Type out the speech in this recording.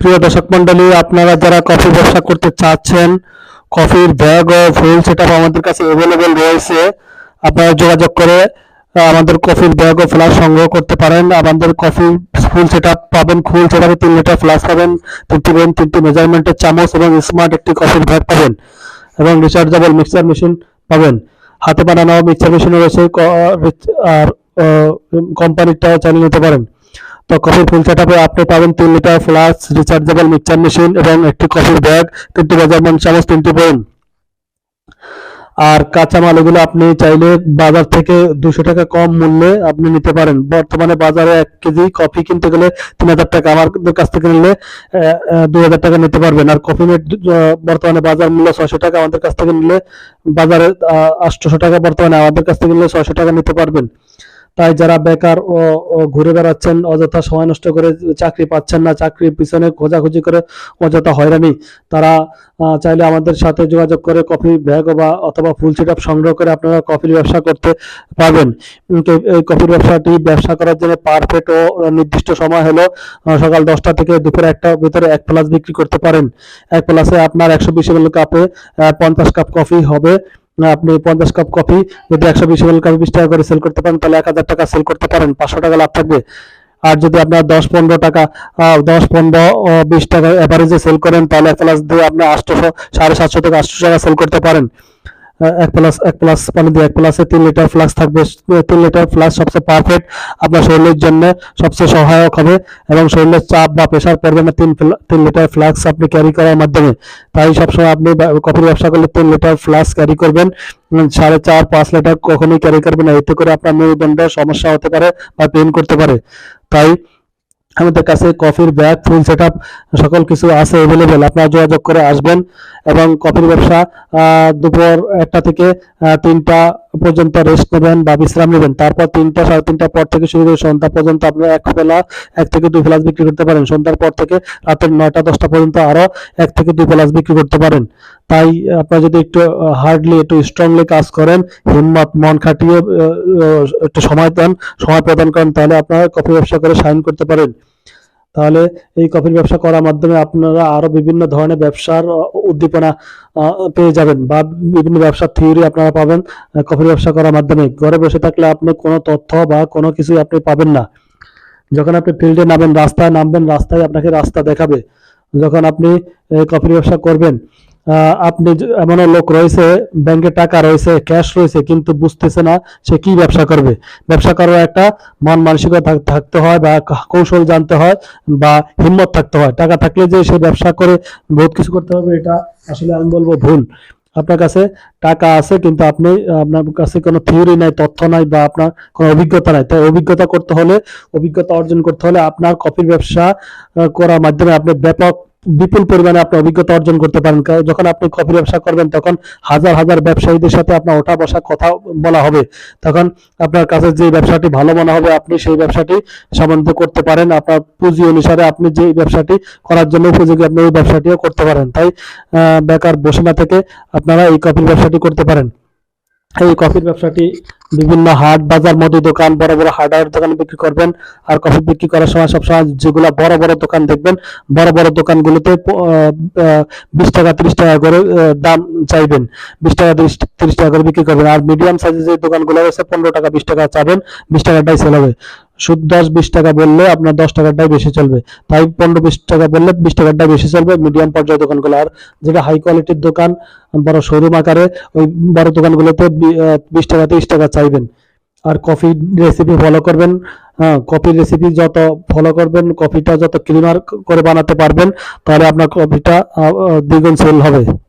প্রিয় দর্শক মন্ডলী, আপনারা যারা কফি ব্যবসা করতে চাচ্ছেন, কফির ব্যাগ ও ফুল সেটআপ আমাদের কাছে অ্যাভেলেবেল রয়েছে। আপনারা যোগাযোগ করে আমাদের কফির ব্যাগ ও ফ্লাস্ক সংগ্রহ করতে পারেন। আমাদের কফি ফুল সেটআপ পাবেন, ফুল সেটআপে 3 লিটার ফ্লাস্ক পাবেন, 3টি পেন, 3টি মেজারমেন্টের চামচ এবং স্মার্ট একটি কফির ব্যাগ পাবেন এবং রিচার্জেবল মিক্সার মেশিন পাবেন। হাতে বানানো মিক্সার মেশিন রয়েছে, আর কোম্পানিটাও চালিয়ে নিতে পারেন। তো কফির ফুল সেটআপে আপনি পাবেন 3 litre flask, rechargeable mixture machine এবং একটি কফির ব্যাগ, 3টি মেজারমেন্ট চামচ, 3টি পেন। আর কাঁচামাল এগুলো আপনি চাইলে বাজার থেকে 200 টাকা কম মূল্যে আপনি নিতে পারেন। বর্তমানে বাজারে 1 কেজি কফি কিনতে গেলে 3000 টাকা, আমাদের কাছ থেকে নিলে 2000 টাকা নিতে পারবেন। আর কফি মেট বর্তমানে বাজার মূল্য 600 টাকা, আমাদের কাছ থেকে নিলে বাজারে 800 টাকা, বর্তমানে আমাদের কাছ থেকে নিলে 600 টাকা নিতে পারবেন। তাই যারা বেকার ও ঘুরে বেড়াচ্ছেন, অযথা সময় নষ্ট করে চাকরি পাচ্ছেন না, চাকরির পিছনে খোঁজাখুঁজি করে অযথা হয়রানি, তারা চাইলে আমাদের সাথে যোগাযোগ করে কফি ব্যাগ অথবা ফুল সেটআপ সংগ্রহ করে আপনারা কফির ব্যবসা করতে পারবেন। এই কফির ব্যবসা করার জন্য পারফেক্ট ও নির্দিষ্ট সময় হলো সকাল 10টা থেকে দুপুর 1টার ভিতরে 1 প্লাস বিক্রি করতে পারেন। 1 প্লাসে আপনার 120 ml কাপে 50 কাপ কফি হবে। আপনি 50 কাপ কফি যদি 120 ml কাপে 20 টাকা করে সেল করতে পারেন, তাহলে 1000 টাকা সেল করতে পারেন, 500 টাকা লাভ থাকবে। আর যদি আপনার 10-15 টাকা 10-15-20 টাকা এভারেজে সেল করেন, তাহলে 1 প্লাস দিয়ে আপনি 800 750 থেকে 800 টাকা সেল করতে পারেন। 1 প্লাস পানি দিয়ে 1 প্লাসে 3 লিটার ফ্লাস্ক থাকবে। 3 লিটার ফ্লাস্ক সবচেয়ে পারফেক্ট, আপনার শরীরের জন্য সবচেয়ে সহায়ক হবে এবং শরীরের চাপ বা প্রেশার পড়বে না 3 লিটার ফ্লাস্ক আপনি ক্যারি করার মাধ্যমে। তাই সবসময় আপনি কফির ব্যবসা করলে 3 লিটার ফ্লাস্ক ক্যারি করবেন, 4.5-5 লিটার কখনোই ক্যারি করবেন না। এতে করে আপনার মেরুদণ্ডে সমস্যা হতে পারে বা পেইন করতে পারে। তাই আমাদের কাছে কফির ব্যাগ, ফুল সেটআপ সকল কিছু আছে অ্যাভেলেবেল। আপনারা যোগাযোগ করে আসবেন এবং কফির ব্যবসা দুপুর 1টা থেকে 3টা পর্যন্ত রেস্ট নেবেন বা বিশ্রাম নেবেন। তারপর 3টা 3:30 পর থেকে শুরু করে সন্ধ্যা পর্যন্ত আপনারা 1 থেকে 2 প্লাস বিক্রি করতে পারেন। সন্ধ্যার পর থেকে রাতের 9টা-10টা পর্যন্ত আরো 1 থেকে 2 প্লাস বিক্রি করতে পারেন। তাই আপনারা যদি একটু হার্ডলি, একটু স্ট্রংলি কাজ করেন, হিম্মত মন খাটিয়ে একটু সময় প্রদান করেন, তাহলে আপনারা কফি ব্যবসা করে শাইন করতে পারেন। তাহলে এই কফির ব্যবসা করার মাধ্যমে আপনারা আরো বিভিন্ন ধরনের ব্যবসার উদ্দীপনা পেয়ে যাবেন বা বিভিন্ন ব্যবসার থিওরি আপনারা পাবেন কফির ব্যবসা করার মাধ্যমে। ঘরে বসে থাকলে আপনি কোনো তথ্য বা কোনো কিছুই আপনি পাবেন না। যখন আপনি ফিল্ডে নামবেন, রাস্তায় নামবেন, রাস্তায় আপনাকে রাস্তা দেখাবে। যখন আপনি কফির ব্যবসা করবেন, আপনি এমনও লোক রয়েছে, ব্যাংকে টাকা রয়েছে, ক্যাশ রয়েছে, কিন্তু বুঝতেছে না সে কি ব্যবসা করবে। ব্যবসা করার একটা মন মানসিকতা থাকতে হয় বা কৌশল জানতে হয় বা হিম্মত থাকতে হয়। টাকা থাকলে যে সে ব্যবসা করে বহুত কিছু করতে হবে, এটা আসলে আমি বলবো ভুল। আপনার কাছে টাকা আছে কিন্তু আপনার কাছে কোনো থিওরি নাই, তথ্য নাই বা আপনার কোনো অভিজ্ঞতা নাই। তাই অভিজ্ঞতা অর্জন করতে হলে আপনার কফির ব্যবসা করার মাধ্যমে আপনি বিপুল পরিমাণে আপনি অভিজ্ঞতা অর্জন করতে পারেন। যখন আপনি কফি ব্যবসা করবেন, তখন হাজার হাজার ব্যবসায়ীদের সাথে আপনার ওঠা বসা কথা বলা হবে। তখন আপনার কাছে যে ব্যবসাটি ভালো মনে হবে, আপনি সেই ব্যবসাটি সম্বন্ধে করতে পারেন। আপনার পুঁজি অনুসারে আপনি যে ব্যবসাটি করার জন্য উপযোগী, আপনি ওই ব্যবসাটিও করতে পারেন। তাই বেকার বসে না থেকে আপনারা এই কফির ব্যবসাটি করতে পারেন। এই কফির ব্যবসাটি বিভিন্ন হাট, বাজার, মুদি দোকান, বড় বড় হার্ডওয়্যার দোকানে বিক্রি করবেন। আর কফি বিক্রি করার সময় সবসময় যেগুলো বড় বড় দোকান দেখবেন, বড় বড় দোকানগুলোতে 20 টাকা 30 টাকা করে দাম চাইবেন। 20 টাকা 30 টাকা করে বিক্রি করবেন। আর মিডিয়াম সাইজের যে দোকানগুলো রয়েছে 15 টাকা 20 টাকা চাবেন, 20 টাকাটাই সেল হবে। শুধু 10-20 টাকা বললে আপনার 10 টাকাটাই বেশি চলবে। তাই 15-20 টাকা বললে 20 টাকাটাই বেশি চলবে মিডিয়াম পর্যায়ের দোকানগুলো। আর যেটা হাই কোয়ালিটির দোকান, বড় শোরুম আকারে, ওই বড় দোকানগুলোতে 20 টাকা 30 টাকা চাইবেন। আর কফি রেসিপি ফলো করবেন। কফির রেসিপি যত ফলো করবেন, কফিটা যত ক্লিনার করে বানাতে পারবেন, তাহলে আপনার কফিটা দ্বিগুণ সেল হবে।